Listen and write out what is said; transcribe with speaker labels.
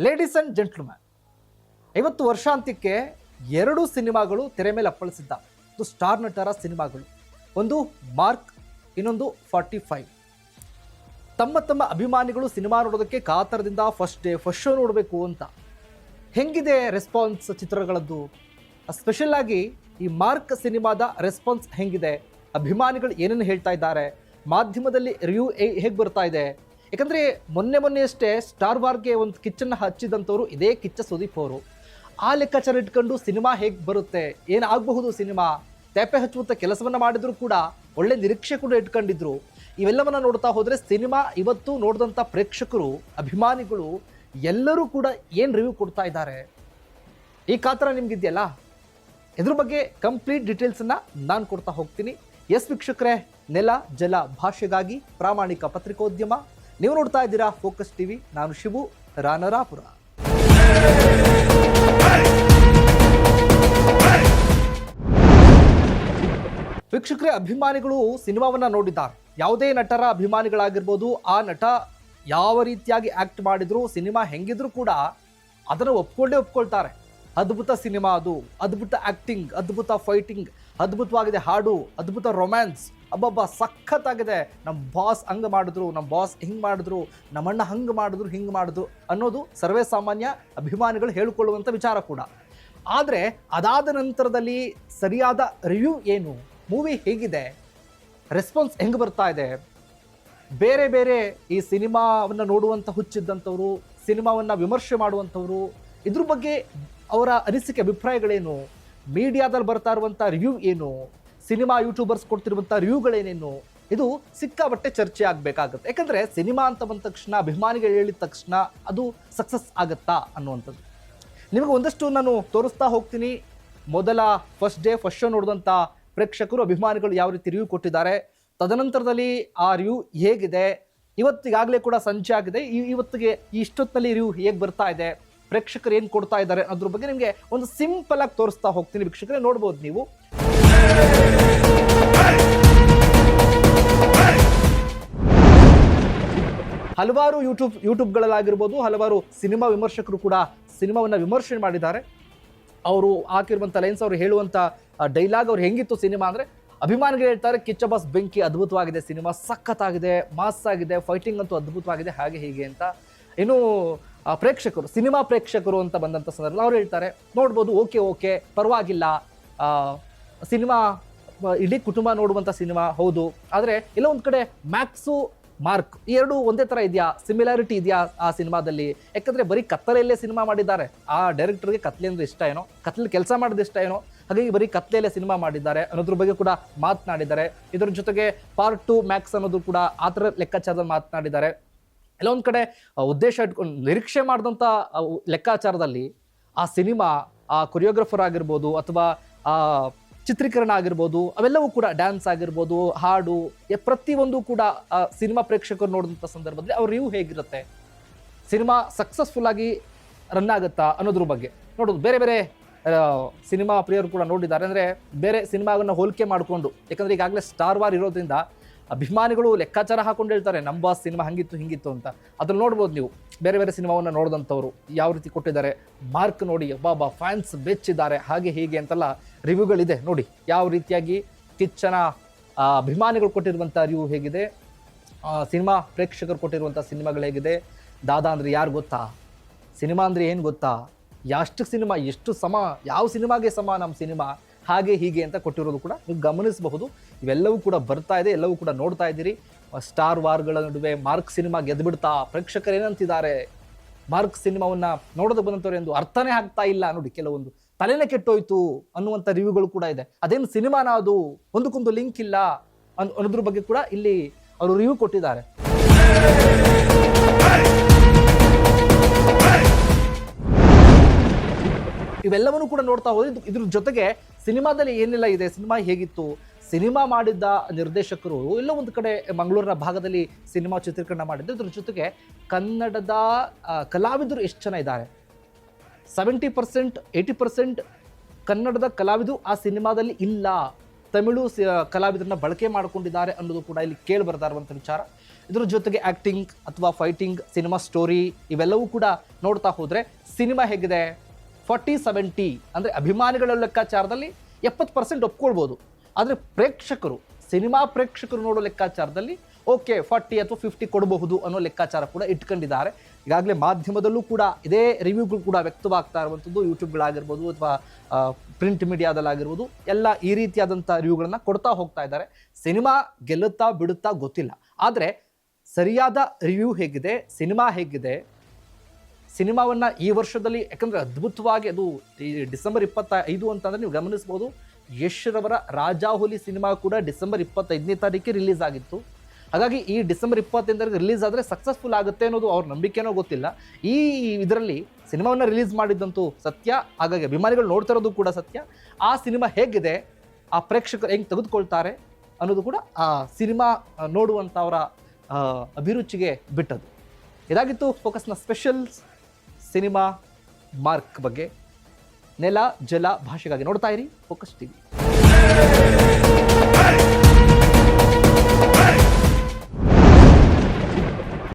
Speaker 1: Ladies and gentleman, ಇವತ್ತು ವರ್ಷಾಂತ್ಯಕ್ಕೆ 2 ಸಿನಿಮಾಗಳು ತೆರೆ ಮೇಲೆ ಅಪ್ಪಳಿಸಿದ್ದಾವೆ. ಇದು ಸ್ಟಾರ್ ನಟರ ಸಿನಿಮಾಗಳು. ಒಂದು ಮಾರ್ಕ್, ಇನ್ನೊಂದು 45. ತಮ್ಮ ತಮ್ಮ ಅಭಿಮಾನಿಗಳು ಸಿನಿಮಾ ನೋಡೋದಕ್ಕೆ ಕಾತರದಿಂದ ಫಸ್ಟ್ ಡೇ ಫಸ್ಟ್ ಶೋ ನೋಡಬೇಕು ಅಂತ. ಹೆಂಗಿದೆ ರೆಸ್ಪಾನ್ಸ್ ಚಿತ್ರಗಳದ್ದು? ಸ್ಪೆಷಲ್ ಆಗಿ ಈ ಮಾರ್ಕ್ ಸಿನಿಮಾದ ರೆಸ್ಪಾನ್ಸ್ ಹೆಂಗಿದೆ? ಅಭಿಮಾನಿಗಳು ಏನೇನು ಹೇಳ್ತಾ ಇದ್ದಾರೆ? ಮಾಧ್ಯಮದಲ್ಲಿ ರಿವ್ಯೂ ಹೇಗೆ ಬರ್ತಾ ಇದೆ? ಯಾಕಂದರೆ ಮೊನ್ನೆಯಷ್ಟೇ ಸ್ಟಾರ್ ವಾರ್ಗೆ ಒಂದು ಕಿಚ್ಚನ್ನು ಹಚ್ಚಿದಂಥವ್ರು ಇದೇ ಕಿಚ್ಚ ಸುದೀಪ್ ಅವರು. ಆ ಲೆಕ್ಕಾಚಾರ ಇಟ್ಕೊಂಡು ಸಿನಿಮಾ ಹೇಗೆ ಬರುತ್ತೆ, ಏನಾಗಬಹುದು ಸಿನಿಮಾ, ತೇಪೆ ಹಚ್ಚುವಂಥ ಕೆಲಸವನ್ನು ಮಾಡಿದ್ರು ಕೂಡ ಒಳ್ಳೆ ನಿರೀಕ್ಷೆ ಕೂಡ ಇಟ್ಕೊಂಡಿದ್ರು. ಇವೆಲ್ಲವನ್ನ ನೋಡ್ತಾ ಹೋದರೆ ಸಿನಿಮಾ ಇವತ್ತು ನೋಡಿದಂಥ ಪ್ರೇಕ್ಷಕರು, ಅಭಿಮಾನಿಗಳು ಎಲ್ಲರೂ ಕೂಡ ಏನು ರಿವ್ಯೂ ಕೊಡ್ತಾ ಇದ್ದಾರೆ, ಈ ಕಾತರ ನಿಮ್ಗಿದೆಯಲ್ಲ, ಇದ್ರ ಬಗ್ಗೆ ಕಂಪ್ಲೀಟ್ ಡೀಟೇಲ್ಸನ್ನು ನಾನು ಕೊಡ್ತಾ ಹೋಗ್ತೀನಿ. ಎಸ್ ವೀಕ್ಷಕರೇ, ನೆಲ ಜಲ ಭಾಷೆಗಾಗಿ ಪ್ರಾಮಾಣಿಕ ಪತ್ರಿಕೋದ್ಯಮ, ನೀವು ನೋಡ್ತಾ ಇದ್ದೀರಾ ಫೋಕಸ್ ಟಿವಿ. ನಾನು ಶಿವು ರಾನರಾಪುರ. ವೀಕ್ಷಕರೇ, ಅಭಿಮಾನಿಗಳು ಸಿನಿಮಾವನ್ನ ನೋಡಿದ್ದಾರೆ. ಯಾವುದೇ ನಟರ ಅಭಿಮಾನಿಗಳಾಗಿರ್ಬೋದು, ಆ ನಟ ಯಾವ ರೀತಿಯಾಗಿ ಆಕ್ಟ್ ಮಾಡಿದ್ರು, ಸಿನಿಮಾ ಹೆಂಗಿದ್ರು ಕೂಡ ಅದನ್ನು ಒಪ್ಕೊಳ್ತಾರೆ. ಅದ್ಭುತ ಸಿನಿಮಾ, ಅದು ಅದ್ಭುತ ಆಕ್ಟಿಂಗ್, ಅದ್ಭುತ ಫೈಟಿಂಗ್, ಅದ್ಭುತವಾಗಿದೆ ಹಾಡು, ಅದ್ಭುತ ರೊಮ್ಯಾನ್ಸ್, ಅಬ್ಬಬ್ಬ ಸಖತ್ತಾಗಿದೆ, ನಮ್ಮ ಬಾಸ್ ಹಂಗೆ ಮಾಡಿದ್ರು, ನಮ್ಮ ಬಾಸ್ ಹಿಂಗೆ ಮಾಡಿದ್ರು, ನಮ್ಮಣ್ಣ ಹಂಗೆ ಮಾಡಿದ್ರು, ಹಿಂಗೆ ಮಾಡಿದ್ರು ಅನ್ನೋದು ಸರ್ವೇ ಸಾಮಾನ್ಯ ಅಭಿಮಾನಿಗಳು ಹೇಳಿಕೊಳ್ಳುವಂಥ ವಿಚಾರ ಕೂಡ. ಆದರೆ ಅದಾದ ನಂತರದಲ್ಲಿ ಸರಿಯಾದ ರಿವ್ಯೂ ಏನು, ಮೂವಿ ಹೇಗಿದೆ, ರೆಸ್ಪಾನ್ಸ್ ಹೆಂಗೆ ಬರ್ತಾ ಇದೆ, ಬೇರೆ ಬೇರೆ ಈ ಸಿನಿಮಾವನ್ನು ನೋಡುವಂಥ ಹುಚ್ಚಿದ್ದಂಥವ್ರು, ಸಿನಿಮಾವನ್ನು ವಿಮರ್ಶೆ ಮಾಡುವಂಥವ್ರು, ಇದ್ರ ಬಗ್ಗೆ ಅವರ ಅನಿಸಿಕೆ ಅಭಿಪ್ರಾಯಗಳೇನು, ಮೀಡಿಯಾದಲ್ಲಿ ಬರ್ತಾ ಇರುವಂಥ ರಿವ್ಯೂ ಏನು, ಸಿನಿಮಾ ಯೂಟ್ಯೂಬರ್ಸ್ ಕೊಡ್ತಿರುವಂಥ ರಿವ್ಯೂಗಳೇನೇನು, ಇದು ಸಿಕ್ಕಾಬಟ್ಟೆ ಚರ್ಚೆ ಆಗಬೇಕಾಗುತ್ತೆ. ಯಾಕಂದರೆ ಸಿನಿಮಾ ಅಂತ ಬಂದ ತಕ್ಷಣ, ಅಭಿಮಾನಿಗಳು ಹೇಳಿದ ತಕ್ಷಣ ಅದು ಸಕ್ಸಸ್ ಆಗುತ್ತಾ ಅನ್ನುವಂಥದ್ದು. ನಿಮಗೆ ಒಂದಷ್ಟು ನಾನು ತೋರಿಸ್ತಾ ಹೋಗ್ತೀನಿ. ಮೊದಲ ಫಸ್ಟ್ ಡೇ ಫಸ್ಟ್ ಶೋ ನೋಡಿದಂಥ ಪ್ರೇಕ್ಷಕರು, ಅಭಿಮಾನಿಗಳು ಯಾವ ರೀತಿ ರಿವ್ಯೂ ಕೊಟ್ಟಿದ್ದಾರೆ, ತದನಂತರದಲ್ಲಿ ಆ ರಿವ್ಯೂ ಹೇಗಿದೆ, ಇವತ್ತಿಗಾಗಲೇ ಕೂಡ ಸಂಜೆ ಆಗಿದೆ, ಇವತ್ತಿಗೆ ಇಷ್ಟೊತ್ತಿನಲ್ಲಿ ರಿವ್ಯೂ ಹೇಗೆ ಬರ್ತಾ ಇದೆ, ಪ್ರೇಕ್ಷಕರು ಏನು ಕೊಡ್ತಾ ಇದ್ದಾರೆ ಅದ್ರ ಬಗ್ಗೆ ನಿಮಗೆ ಒಂದು ಸಿಂಪಲ್ ಆಗಿ ತೋರಿಸ್ತಾ ಹೋಗ್ತೀನಿ. ವೀಕ್ಷಕರೇ, ನೋಡ್ಬೋದು ನೀವು. ಹಲವಾರು ಯೂಟ್ಯೂಬ್ಗಳಲ್ಲಾಗಿರ್ಬೋದು, ಹಲವಾರು ಸಿನಿಮಾ ವಿಮರ್ಶಕರು ಕೂಡ ಸಿನಿಮಾವನ್ನು ವಿಮರ್ಶೆ ಮಾಡಿದ್ದಾರೆ. ಅವರು ಹಾಕಿರುವಂಥ ಲೈನ್ಸ್, ಅವರು ಹೇಳುವಂಥ ಡೈಲಾಗ್, ಅವ್ರು ಹೆಂಗಿತ್ತು ಸಿನಿಮಾ ಅಂದರೆ, ಅಭಿಮಾನಿಗಳು ಹೇಳ್ತಾರೆ ಕಿಚ್ಚ ಬಾಸ್ ಬೆಂಕಿ, ಅದ್ಭುತವಾಗಿದೆ ಸಿನಿಮಾ, ಸಖತ್ತಾಗಿದೆ, ಮಾಸ್ ಆಗಿದೆ, ಫೈಟಿಂಗ್ ಅಂತೂ ಅದ್ಭುತವಾಗಿದೆ, ಹಾಗೆ ಹೀಗೆ ಅಂತ. ಇನ್ನು ಪ್ರೇಕ್ಷಕರು, ಸಿನಿಮಾ ಪ್ರೇಕ್ಷಕರು ಅಂತ ಬಂದಂಥ ಸಂದರ್ಭದಲ್ಲಿ ಅವ್ರು ಹೇಳ್ತಾರೆ, ನೋಡ್ಬೋದು, ಓಕೆ ಪರವಾಗಿಲ್ಲ, ಸಿನಿಮಾ ಇಡೀ ಕುಟುಂಬ ನೋಡುವಂಥ ಸಿನಿಮಾ ಹೌದು, ಆದರೆ ಎಲ್ಲ ಒಂದು ಕಡೆ ಮ್ಯಾಕ್ಸು ಮಾರ್ಕ್ ಈ ಎರಡು ಒಂದೇ ಥರ ಇದೆಯಾ, ಸಿಮಿಲಾರಿಟಿ ಇದೆಯಾ ಆ ಸಿನಿಮಾದಲ್ಲಿ? ಯಾಕಂದರೆ ಬರೀ ಕತ್ತಲೆಯಲ್ಲೇ ಸಿನಿಮಾ ಮಾಡಿದ್ದಾರೆ. ಆ ಡೈರೆಕ್ಟರ್ಗೆ ಕತ್ಲೆ ಅಂದರೆ ಇಷ್ಟ ಏನೋ, ಕತ್ಲೆ ಕೆಲಸ ಮಾಡೋದು ಇಷ್ಟ ಏನೋ, ಹಾಗಾಗಿ ಬರೀ ಕತ್ಲೆಯಲ್ಲೇ ಸಿನಿಮಾ ಮಾಡಿದ್ದಾರೆ ಅನ್ನೋದ್ರ ಬಗ್ಗೆ ಕೂಡ ಮಾತನಾಡಿದ್ದಾರೆ. ಇದರ ಜೊತೆಗೆ ಪಾರ್ಟ್ 2 ಮ್ಯಾಕ್ಸ್ ಅನ್ನೋದು ಕೂಡ ಆ ಥರ ಲೆಕ್ಕಾಚಾರದಲ್ಲಿ ಮಾತನಾಡಿದ್ದಾರೆ. ಎಲ್ಲ ಒಂದು ಕಡೆ ಉದ್ದೇಶ ಇಟ್ಕೊಂಡು ನಿರೀಕ್ಷೆ ಮಾಡಿದಂಥ ಲೆಕ್ಕಾಚಾರದಲ್ಲಿ ಆ ಸಿನಿಮಾ, ಆ ಕೊರಿಯೋಗ್ರಫರ್ ಆಗಿರ್ಬೋದು, ಅಥವಾ ಆ ಚಿತ್ರೀಕರಣ ಆಗಿರ್ಬೋದು, ಅವೆಲ್ಲವೂ ಕೂಡ ಡ್ಯಾನ್ಸ್ ಆಗಿರ್ಬೋದು, ಹಾಡು, ಪ್ರತಿಯೊಂದು ಕೂಡ ಸಿನಿಮಾ ಪ್ರೇಕ್ಷಕರು ನೋಡಿದಂಥ ಸಂದರ್ಭದಲ್ಲಿ ಅವ್ರ ರಿವ್ಯೂ ಹೇಗಿರುತ್ತೆ, ಸಿನಿಮಾ ಸಕ್ಸಸ್ಫುಲ್ ಆಗಿ ರನ್ ಆಗುತ್ತಾ ಅನ್ನೋದ್ರ ಬಗ್ಗೆ ನೋಡೋದು. ಬೇರೆ ಬೇರೆ ಸಿನಿಮಾ ಪ್ರಿಯರು ಕೂಡ ನೋಡಿದ್ದಾರೆ. ಅಂದರೆ ಬೇರೆ ಸಿನಿಮಾವನ್ನು ಹೋಲಿಕೆ ಮಾಡಿಕೊಂಡು, ಯಾಕಂದರೆ ಈಗಾಗಲೇ ಸ್ಟಾರ್ ವಾರ್ ಇರೋದ್ರಿಂದ ಅಭಿಮಾನಿಗಳು ಲೆಕ್ಕಾಚಾರ ಹಾಕೊಂಡು ಹೇಳ್ತಾರೆ, ನಮ್ಮ ಬಾಸ್ ಸಿನಿಮಾ ಹಂಗಿತ್ತು ಹಿಂಗಿತ್ತು ಅಂತ. ಅದ್ರಲ್ಲಿ ನೋಡ್ಬೋದು ನೀವು, ಬೇರೆ ಬೇರೆ ಸಿನಿಮಾವನ್ನು ನೋಡಿದಂಥವ್ರು ಯಾವ ರೀತಿ ಕೊಟ್ಟಿದ್ದಾರೆ. ಮಾರ್ಕ್ ನೋಡಿ, ಬಾಬಾ ಫ್ಯಾನ್ಸ್ ಬೆಚ್ಚಿದ್ದಾರೆ, ಹಾಗೆ ಹೀಗೆ ಅಂತೆಲ್ಲ ರಿವ್ಯೂಗಳಿದೆ. ನೋಡಿ ಯಾವ ರೀತಿಯಾಗಿ ಕಿಚ್ಚನ ಅಭಿಮಾನಿಗಳು ಕೊಟ್ಟಿರುವಂಥ ರಿವ್ಯೂ ಹೇಗಿದೆ, ಸಿನಿಮಾ ಪ್ರೇಕ್ಷಕರು ಕೊಟ್ಟಿರುವಂಥ ಸಿನಿಮಾಗಳು ಹೇಗಿದೆ. ದಾದಾ ಅಂದರೆ ಯಾರು ಗೊತ್ತಾ, ಸಿನಿಮಾ ಅಂದರೆ ಏನು ಗೊತ್ತಾ, ಎಷ್ಟು ಸಿನಿಮಾ, ಎಷ್ಟು ಸಮ, ಯಾವ ಸಿನಿಮಾಗೆ ಸಮ ನಮ್ಮ ಸಿನಿಮಾ, ಹಾಗೆ ಹೀಗೆ ಅಂತ ಕೊಟ್ಟಿರೋದು ಕೂಡ ನೀವು ಗಮನಿಸಬಹುದು. ಇವೆಲ್ಲವೂ ಕೂಡ ಬರ್ತಾ ಇದೆ, ಎಲ್ಲವೂ ಕೂಡ ನೋಡ್ತಾ ಇದ್ದೀರಿ. ಸ್ಟಾರ್ ವಾರ್ಗಳ ನಡುವೆ ಮಾರ್ಕ್ ಸಿನಿಮಾ ಗೆದ್ದುಬಿಡ್ತಾ, ಪ್ರೇಕ್ಷಕರು ಏನಂತಿದ್ದಾರೆ, ಮಾರ್ಕ್ ಸಿನಿಮಾವನ್ನು ನೋಡೋದು ಬಂದಂಥವ್ರು ಎಂದು ಅರ್ಥನೇ ಆಗ್ತಾ ಇಲ್ಲ, ನೋಡಿ ಕೆಲವೊಂದು ತಲೆನೇ ಕೆಟ್ಟೋಯ್ತು ಅನ್ನುವಂಥ ರಿವ್ಯೂಗಳು ಕೂಡ ಇದೆ. ಅದೇನು ಸಿನಿಮಾನ, ಅದು ಒಂದಕ್ಕೊಂದು ಲಿಂಕ್ ಇಲ್ಲ ಅನ್ನೋದ್ರ ಬಗ್ಗೆ ಕೂಡ ಇಲ್ಲಿ ಅವರು ರಿವ್ಯೂ ಕೊಟ್ಟಿದ್ದಾರೆ. ಇವೆಲ್ಲವನ್ನೂ ಕೂಡ ನೋಡ್ತಾ ಹೋದ್ರೆ ಇದ್ರ ಜೊತೆಗೆ ಸಿನಿಮಾದಲ್ಲಿ ಏನೆಲ್ಲ ಇದೆ, ಸಿನಿಮಾ ಹೇಗಿತ್ತು, ಸಿನಿಮಾ ಮಾಡಿದ್ದ ನಿರ್ದೇಶಕರು ಎಲ್ಲ ಒಂದು ಕಡೆ ಮಂಗಳೂರಿನ ಭಾಗದಲ್ಲಿ ಸಿನಿಮಾ ಚಿತ್ರೀಕರಣ ಮಾಡಿದ್ದು. ಇದ್ರ ಜೊತೆಗೆ ಕನ್ನಡದ ಕಲಾವಿದರು ಎಷ್ಟು ಜನ ಇದ್ದಾರೆ, 70% 80% ಕನ್ನಡದ ಕಲಾವಿದರು ಆ ಸಿನಿಮಾದಲ್ಲಿ ಇಲ್ಲ, ತಮಿಳು ಕಲಾವಿದರನ್ನ ಬಳಕೆ ಮಾಡಿಕೊಂಡಿದ್ದಾರೆ ಅನ್ನೋದು ಕೂಡ ಇಲ್ಲಿ ಕೇಳಿ ಬರ್ತಾ ಇರುವಂಥ ವಿಚಾರ. ಇದ್ರ ಜೊತೆಗೆ ಆ್ಯಕ್ಟಿಂಗ್ ಅಥವಾ ಫೈಟಿಂಗ್, ಸಿನಿಮಾ ಸ್ಟೋರಿ ಇವೆಲ್ಲವೂ ಕೂಡ ನೋಡ್ತಾ ಹೋದರೆ ಸಿನಿಮಾ ಹೇಗಿದೆ 40-70 ಅಂದರೆ ಅಭಿಮಾನಿಗಳ ಲೆಕ್ಕಾಚಾರದಲ್ಲಿ 70% ಒಪ್ಕೊಳ್ಬೋದು. ಆದರೆ ಸಿನಿಮಾ ಪ್ರೇಕ್ಷಕರು ನೋಡೋ ಲೆಕ್ಕಾಚಾರದಲ್ಲಿ ಓಕೆ 40 ಅಥವಾ 50 ಕೊಡಬಹುದು ಅನ್ನೋ ಲೆಕ್ಕಾಚಾರ ಕೂಡ ಇಟ್ಕೊಂಡಿದ್ದಾರೆ. ಈಗಾಗಲೇ ಮಾಧ್ಯಮದಲ್ಲೂ ಕೂಡ ಇದೇ ರಿವ್ಯೂಗಳು ಕೂಡ ವ್ಯಕ್ತವಾಗ್ತಾ ಇರುವಂಥದ್ದು, ಯೂಟ್ಯೂಬ್ಗಳಾಗಿರ್ಬೋದು ಅಥವಾ ಪ್ರಿಂಟ್ ಮೀಡಿಯಾದಲ್ಲಾಗಿರ್ಬೋದು, ಎಲ್ಲ ಈ ರೀತಿಯಾದಂಥ ರಿವ್ಯೂಗಳನ್ನು ಕೊಡ್ತಾ ಹೋಗ್ತಾ ಇದ್ದಾರೆ. ಸಿನಿಮಾ ಗೆಲ್ಲುತ್ತಾ ಬಿಡುತ್ತಾ ಗೊತ್ತಿಲ್ಲ, ಆದರೆ ಸರಿಯಾದ ರಿವ್ಯೂ ಹೇಗಿದೆ, ಸಿನಿಮಾ ಹೇಗಿದೆ, ಸಿನಿಮಾವನ್ನು ಈ ವರ್ಷದಲ್ಲಿ ಯಾಕಂದರೆ ಅದ್ಭುತವಾಗಿ ಅದು ಈ ಡಿಸೆಂಬರ್ 25 ಅಂತಂದರೆ ನೀವು ಗಮನಿಸ್ಬೋದು, ಯಶ್ ರವರ ರಾಜಾಹುಲಿ ಸಿನಿಮಾ ಕೂಡ ಡಿಸೆಂಬರ್ 25ನೇ ತಾರೀಕಿಗೆ ರಿಲೀಸ್ ಆಗಿತ್ತು. ಹಾಗಾಗಿ ಈ ಡಿಸೆಂಬರ್ 25 ರಿಲೀಸ್ ಆದರೆ ಸಕ್ಸಸ್ಫುಲ್ ಆಗುತ್ತೆ ಅನ್ನೋದು ಅವ್ರ ನಂಬಿಕೆನೋ ಗೊತ್ತಿಲ್ಲ. ಈ ಇದರಲ್ಲಿ ಸಿನಿಮಾವನ್ನು ರಿಲೀಸ್ ಮಾಡಿದ್ದಂತೂ ಸತ್ಯ, ಹಾಗಾಗಿ ಅಭಿಮಾನಿಗಳು ನೋಡ್ತಾ ಇರೋದು ಕೂಡ ಸತ್ಯ. ಆ ಸಿನಿಮಾ ಹೇಗಿದೆ, ಆ ಪ್ರೇಕ್ಷಕರು ಹೆಂಗೆ ತೆಗೆದುಕೊಳ್ತಾರೆ ಅನ್ನೋದು ಕೂಡ ಆ ಸಿನಿಮಾ ನೋಡುವಂಥವರ ಅಭಿರುಚಿಗೆ ಬಿಟ್ಟದ್ದು. ಇದಾಗಿತ್ತು ಫೋಕಸ್ನ ಸ್ಪೆಷಲ್ ಸಿನಿಮಾ ಮಾರ್ಕ್ ಬಗ್ಗೆ. ನೆಲ ಜಲ ಭಾಷೆಗಾಗಿ ನೋಡ್ತಾ ಇರಿ ಫೋಕಸ್ ಟಿವಿ.